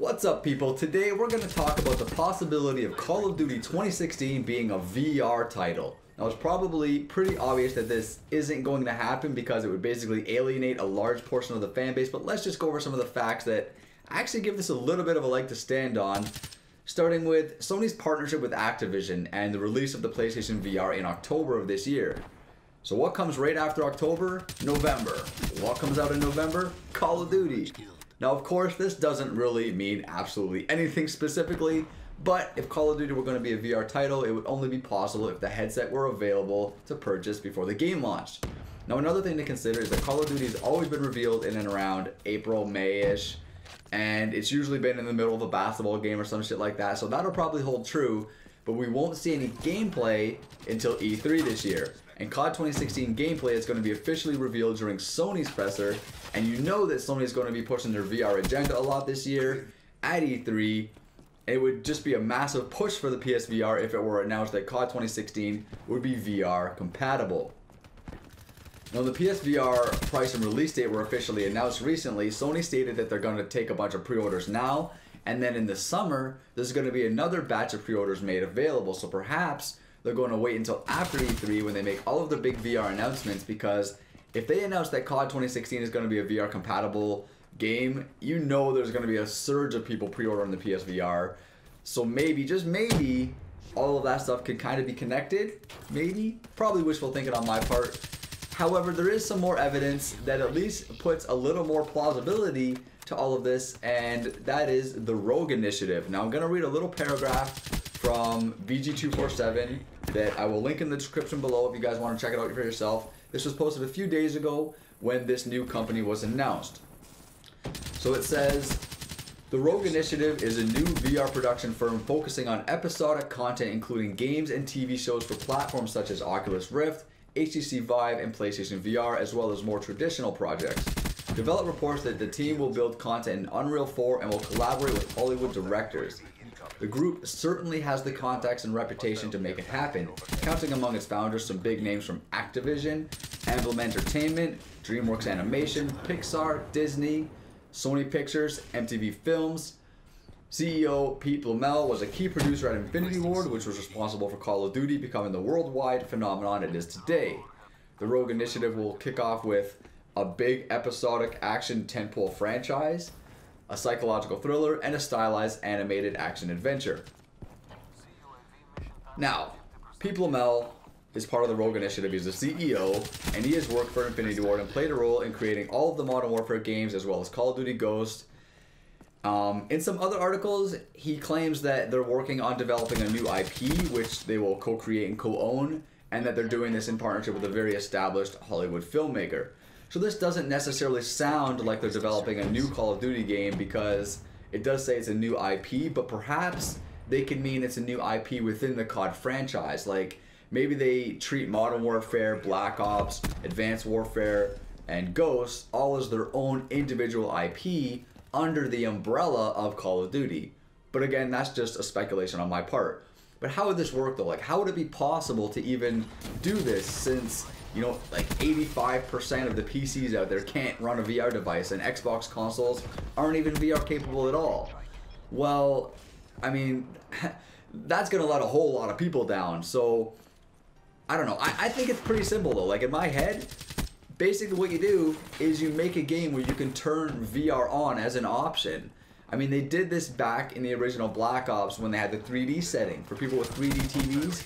What's up, people? Today we're going to talk about the possibility of Call of Duty 2016 being a VR title. Now, it's probably pretty obvious that this isn't going to happen because it would basically alienate a large portion of the fan base, but let's just go over some of the facts that actually give this a little bit of a leg to stand on, starting with Sony's partnership with Activision and the release of the PlayStation VR in October of this year. So what comes right after October? November. What comes out in November? Call of Duty. Now, of course, this doesn't really mean absolutely anything specifically, but if Call of Duty were going to be a VR title, it would only be possible if the headset were available to purchase before the game launched. Now, another thing to consider is that Call of Duty has always been revealed in and around April, May-ish, and it's usually been in the middle of a basketball game or some shit like that, so that'll probably hold true, but we won't see any gameplay until E3 this year. And COD 2016 gameplay is going to be officially revealed during Sony's presser, and you know that Sony is going to be pushing their VR agenda a lot this year at E3. It would just be a massive push for the PSVR if it were announced that COD 2016 would be VR compatible. Now, the PSVR price and release date were officially announced recently. Sony stated that they're going to take a bunch of pre-orders now, and then in the summer, there's going to be another batch of pre-orders made available. So perhaps they're going to wait until after E3 when they make all of the big VR announcements, because if they announce that COD 2016 is going to be a VR compatible game, you know there's going to be a surge of people pre-ordering the PSVR. So maybe, just maybe, all of that stuff could kind of be connected. Maybe. Probably wishful thinking on my part. However, there is some more evidence that at least puts a little more plausibility to all of this, and that is the Rogue Initiative. Now, I'm going to read a little paragraph from VG247 that I will link in the description below if you guys want to check it out for yourself. This was posted a few days ago when this new company was announced. So it says, the Rogue Initiative is a new VR production firm focusing on episodic content including games and TV shows for platforms such as Oculus Rift, HTC Vive, and PlayStation VR, as well as more traditional projects. Develop reports that the team will build content in Unreal 4 and will collaborate with Hollywood directors. The group certainly has the contacts and reputation to make it happen, counting among its founders some big names from Activision, Emblem Entertainment, DreamWorks Animation, Pixar, Disney, Sony Pictures, MTV Films. CEO Pete Blumel was a key producer at Infinity Ward, which was responsible for Call of Duty becoming the worldwide phenomenon it is today. The Rogue Initiative will kick off with a big episodic action tentpole franchise, a psychological thriller, and a stylized animated action adventure. Now, Pete Blumel is part of the Rogue Initiative. He's the CEO, and he has worked for Infinity Ward and played a role in creating all of the Modern Warfare games, as well as Call of Duty Ghost. In some other articles, he claims that they're working on developing a new IP, which they will co-create and co-own, and that they're doing this in partnership with a very established Hollywood filmmaker. So this doesn't necessarily sound like they're developing a new Call of Duty game, because it does say it's a new IP, but perhaps they can mean it's a new IP within the COD franchise. Like, maybe they treat Modern Warfare, Black Ops, Advanced Warfare, and Ghosts all as their own individual IP under the umbrella of Call of Duty. But again, that's just a speculation on my part. But how would this work though? Like, how would it be possible to even do this, since, you know, like 85% of the PCs out there can't run a VR device, and Xbox consoles aren't even VR capable at all? Well, I mean, that's gonna let a whole lot of people down. So, I don't know. I think it's pretty simple though. Like, in my head, basically what you do is you make a game where you can turn VR on as an option. I mean, they did this back in the original Black Ops when they had the 3D setting. For people with 3D TVs,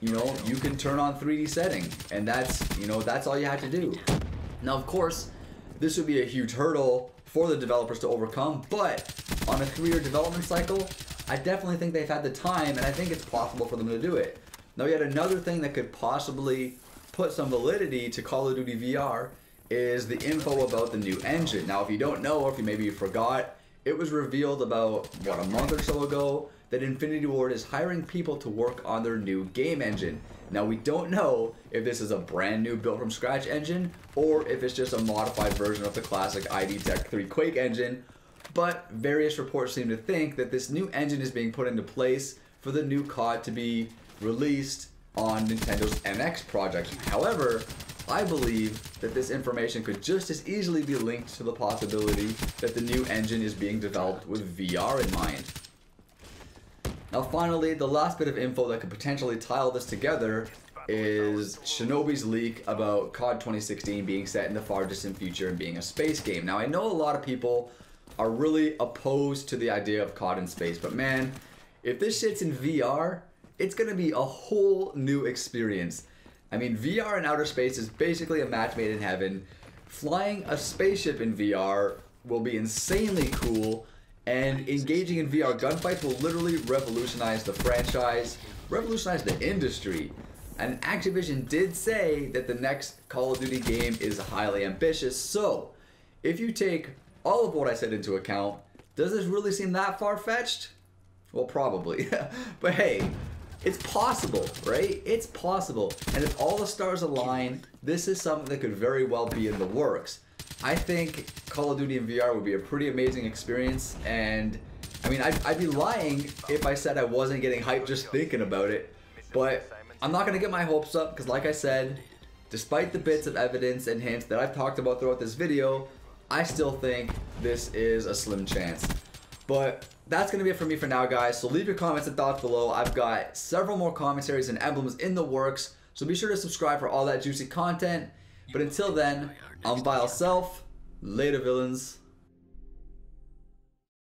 you know, you can turn on 3D setting, and that's, you know, that's all you have to do. Now, of course, this would be a huge hurdle for the developers to overcome, but on a 3-year development cycle, I definitely think they've had the time, and I think it's possible for them to do it. Now, yet another thing that could possibly put some validity to Call of Duty VR is the info about the new engine. Now, if you don't know, or if maybe you forgot, it was revealed about, what, a month or so ago, that Infinity Ward is hiring people to work on their new game engine. Now, we don't know if this is a brand new built from scratch engine, or if it's just a modified version of the classic ID Tech 3 Quake engine, but various reports seem to think that this new engine is being put into place for the new COD to be released on Nintendo's NX project. However, I believe that this information could just as easily be linked to the possibility that the new engine is being developed with VR in mind. Now finally, the last bit of info that could potentially tie all this together is Shinobi's leak about COD 2016 being set in the far distant future and being a space game. Now I know a lot of people are really opposed to the idea of COD in space, but man, if this shit's in VR, it's gonna be a whole new experience. I mean, VR in outer space is basically a match made in heaven. Flying a spaceship in VR will be insanely cool, and engaging in VR gunfights will literally revolutionize the franchise, revolutionize the industry. And Activision did say that the next Call of Duty game is highly ambitious, so if you take all of what I said into account, does this really seem that far-fetched? Well, probably. But hey, it's possible, right? It's possible. And if all the stars align, this is something that could very well be in the works. I think Call of Duty in VR would be a pretty amazing experience, and I mean, I'd be lying if I said I wasn't getting hyped just thinking about it, but I'm not going to get my hopes up because, like I said, despite the bits of evidence and hints that I've talked about throughout this video, I still think this is a slim chance. But that's going to be it for me for now, guys. So leave your comments and thoughts below. I've got several more commentaries and emblems in the works, so be sure to subscribe for all that juicy content. But until then, I'm Vile Self. Later, villains.